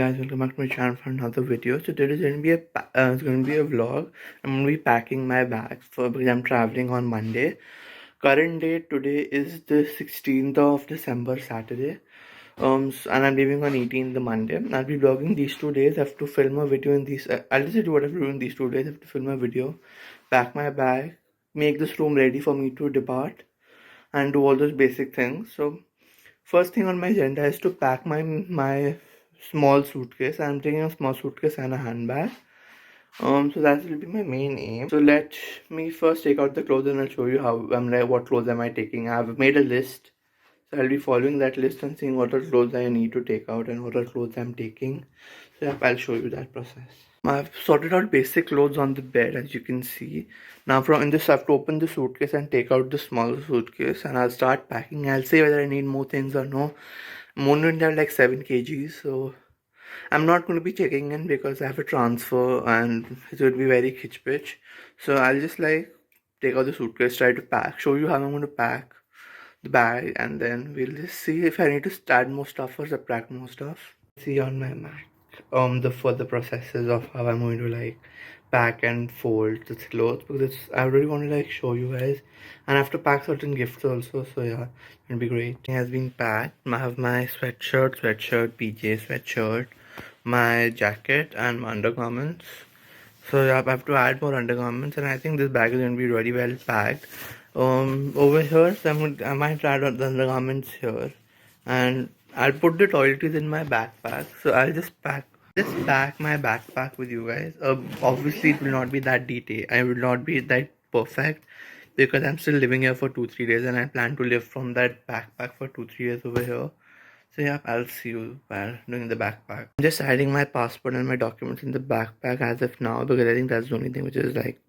Guys, welcome back to my channel for another video. So today is going to be a vlog. I'm going to be packing my bags because I'm traveling on Monday. Current date today is the 16th of December, Saturday. And I'm leaving on 18th the Monday. I'll be vlogging these 2 days. I have to film a video in these. I'll just do whatever I do in these 2 days. I have to film a video, pack my bag, make this room ready for me to depart, and do all those basic things. So first thing on my agenda is to pack my small suitcase. I'm taking a small suitcase and a handbag. So that will be my main aim. So let me first take out the clothes and I'll show you how what clothes am I taking. I've made a list. So I'll be following that list and seeing what are clothes I need to take out and what are clothes I'm taking. So yeah, I'll show you that process. I've sorted out basic clothes on the bed, as you can see. Now from in this I have to open the suitcase and take out the smaller suitcase and I'll start packing. I'll say whether I need more things or no. I'm only have like 7 kgs, so I'm not going to be checking in because I have a transfer and it would be very hitch pitch. So I'll just like take out the suitcase, try to pack, show you how I'm going to pack the bag, and then we'll just see if I need to add more stuff or subtract more stuff. See on my Mac the further processes of how I'm going to like pack and fold the clothes, because I really want to like show you guys, and I have to pack certain gifts also. So yeah, it'll be great. It has been packed. I have my sweatshirt, PJ sweatshirt, my jacket, and my undergarments. So yeah, I have to add more undergarments, and I think this bag is going to be really well packed. Over here, so I might add the undergarments here, and I'll put the toiletries in my backpack. So I'll just pack my backpack with you guys. Obviously, it will not be that detailed. I will not be that perfect because I'm still living here for 2-3 days, and I plan to live from that backpack for 2-3 days over here. So yeah, I'll see you while doing the backpack. I'm just adding my passport and my documents in the backpack as of now because I think that's the only thing which is like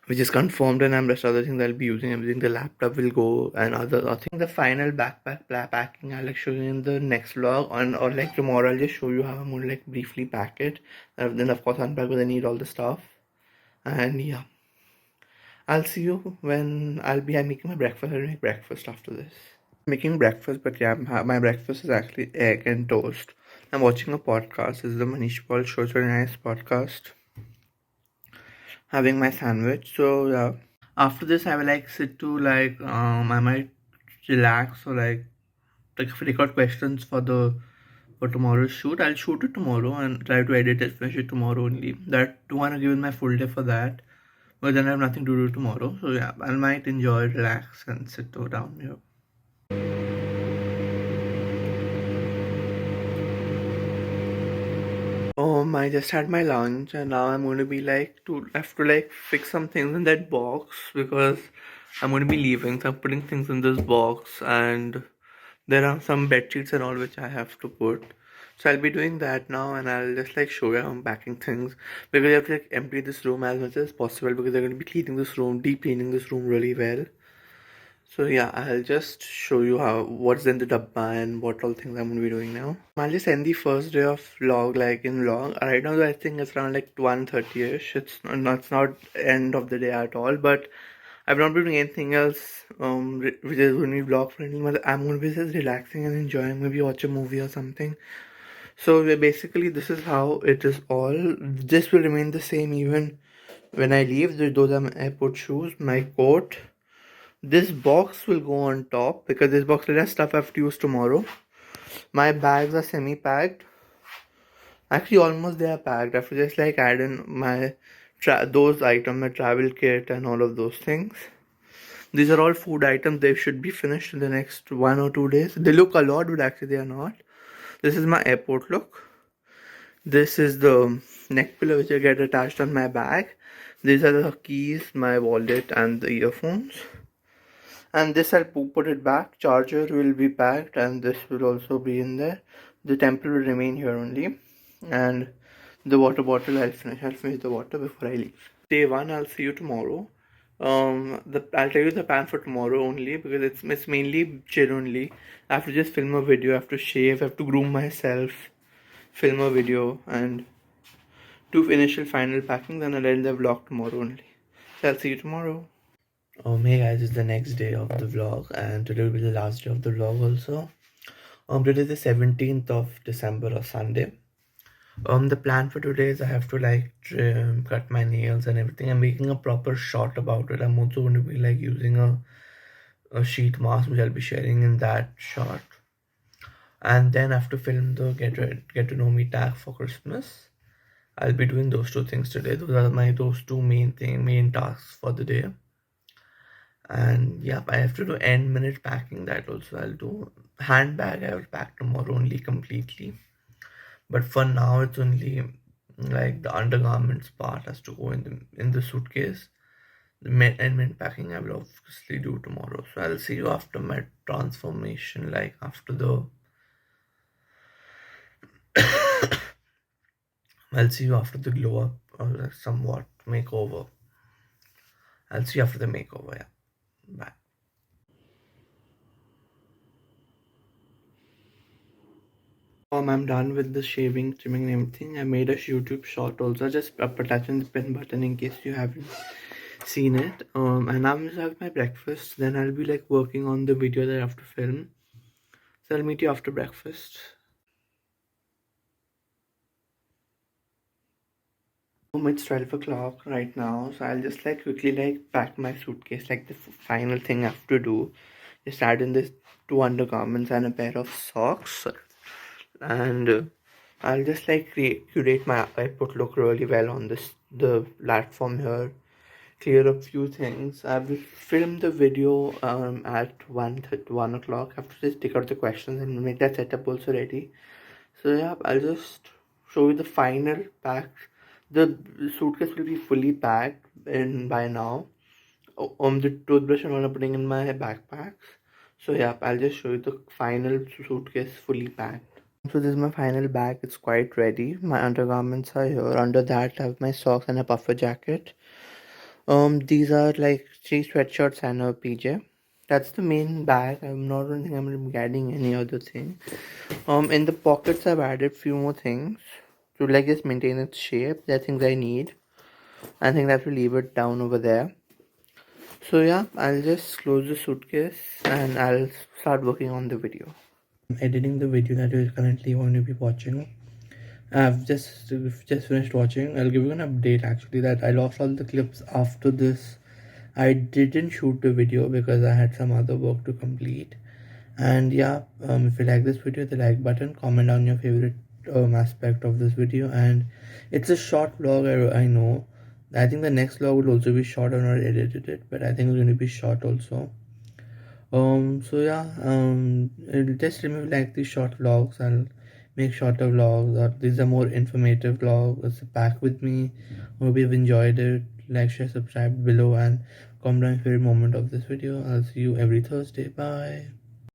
which is confirmed, and I'm rest other things I'll be using. Everything, the laptop will go, and other I think the final backpack packing I'll like show you in the next vlog or like tomorrow. I'll just show you how I'm gonna like briefly pack it. Then of course unpack because I need all the stuff. And yeah, I'll see you when I'm making my breakfast. I'll make breakfast after this. Making breakfast, but yeah, my breakfast is actually egg and toast. I'm watching a podcast. This is the Manish Paul show. It's a very nice podcast. Having my sandwich. So yeah, after this I will like sit to like I might relax or like record questions for tomorrow's shoot. I'll shoot it tomorrow and try to edit it, finish it tomorrow only. That don't want to give my full day for that, but then I have nothing to do tomorrow. So yeah, I might enjoy, relax, and sit down here. I just had my lunch and now I'm going to be like I have to like fix some things in that box because I'm going to be leaving. So I'm putting things in this box, and there are some bed sheets and all which I have to put. So I'll be doing that now, and I'll just like show you how I'm packing things because I have to like empty this room as much as possible because they're going to be cleaning this room, deep cleaning this room really well. So yeah, I'll just show you what's in the dabba and what all things I'm gonna be doing now. I'll just end the first day of vlog like in vlog. Right now I think it's around like 1:30ish. It's not end of the day at all, but I've not been doing anything else which is going to be vlog friendly. I'm gonna be just relaxing and enjoying, maybe watch a movie or something. So basically this is how it is all. This will remain the same even when I leave. Those are my airport shoes, my coat. This box will go on top because this box will have stuff I have to use tomorrow. My bags are semi-packed. Actually, almost they are packed. I have to just like add in my those items, my travel kit and all of those things. These are all food items. They should be finished in the next 1 or 2 days. They look a lot, but actually they are not. This is my airport look. This is the neck pillow which I get attached on my bag. These are the keys, my wallet, and the earphones. And this I'll put it back. Charger will be packed and this will also be in there. The temple will remain here only, and the water bottle I'll finish the water before I leave. Day one, I'll see you tomorrow. I'll tell you the plan for tomorrow only because it's mainly chill only. I have to just film a video, I have to shave, I have to groom myself, film a video, and do initial final packing. Then I'll end the vlog tomorrow only. So I'll see you tomorrow. Hey guys, it's the next day of the vlog and today will be the last day of the vlog also. Today is the 17th of December or Sunday. The plan for today is I have to like cut my nails and everything. I'm making a proper shot about it. I'm also going to be like using a sheet mask which I'll be sharing in that shot. And then I have to film the get to know me tag for Christmas. I'll be doing those two things today. Those two main tasks for the day. And yeah, I have to do end minute packing. That also I'll do. Handbag I will pack tomorrow only completely. But for now it's only like the undergarments part has to go in the suitcase. The end minute packing I will obviously do tomorrow. So I'll see you after my transformation, like after the I'll see you after the glow up or like somewhat makeover. I'll see you after the makeover. Yeah. Bye. I'm done with the shaving, trimming, and everything. I made a YouTube short also, just attaching the pen button in case you haven't seen it. And I'm just having my breakfast. Then I'll be like working on the video that I have to film. So I'll meet you after breakfast. It's 12 o'clock right now, so I'll just like quickly like pack my suitcase. Like the final thing I have to do, just add in this two undergarments and a pair of socks, and I'll just like curate my output look really well on the platform here. Clear up few things. I will film the video at 1 o'clock. I have to just take out the questions and make that setup also ready. So yeah, I'll just show you the final pack. The suitcase will be fully packed in by now. The toothbrush and all I'm putting in my backpacks. So yeah, I'll just show you the final suitcase fully packed. So this is my final bag. It's quite ready. My undergarments are here. Under that, I have my socks and a puffer jacket. These are like three sweatshirts and a PJ. That's the main bag. I'm not going think I'm gonna be adding any other thing. In the pockets I've added few more things to like just maintain its shape. There are things I need. I think I have to leave it down over there. So yeah, I'll just close the suitcase and I'll start working on the video. Editing the video that you're currently going to be watching. I've just finished watching. I'll give you an update actually that I lost all the clips after this. I didn't shoot the video because I had some other work to complete. And yeah, if you like this video, the like button, comment down your favorite aspect of this video. And it's a short vlog, I know. I think the next vlog will also be short. I've not edited it, but I think it's going to be short also. So yeah, just remember like these short vlogs. I'll make shorter vlogs, or these are more informative vlogs. Back with me. Hope you've enjoyed it. Like, share, subscribe below, and comment down your favorite moment of this video. I'll see you every Thursday. Bye.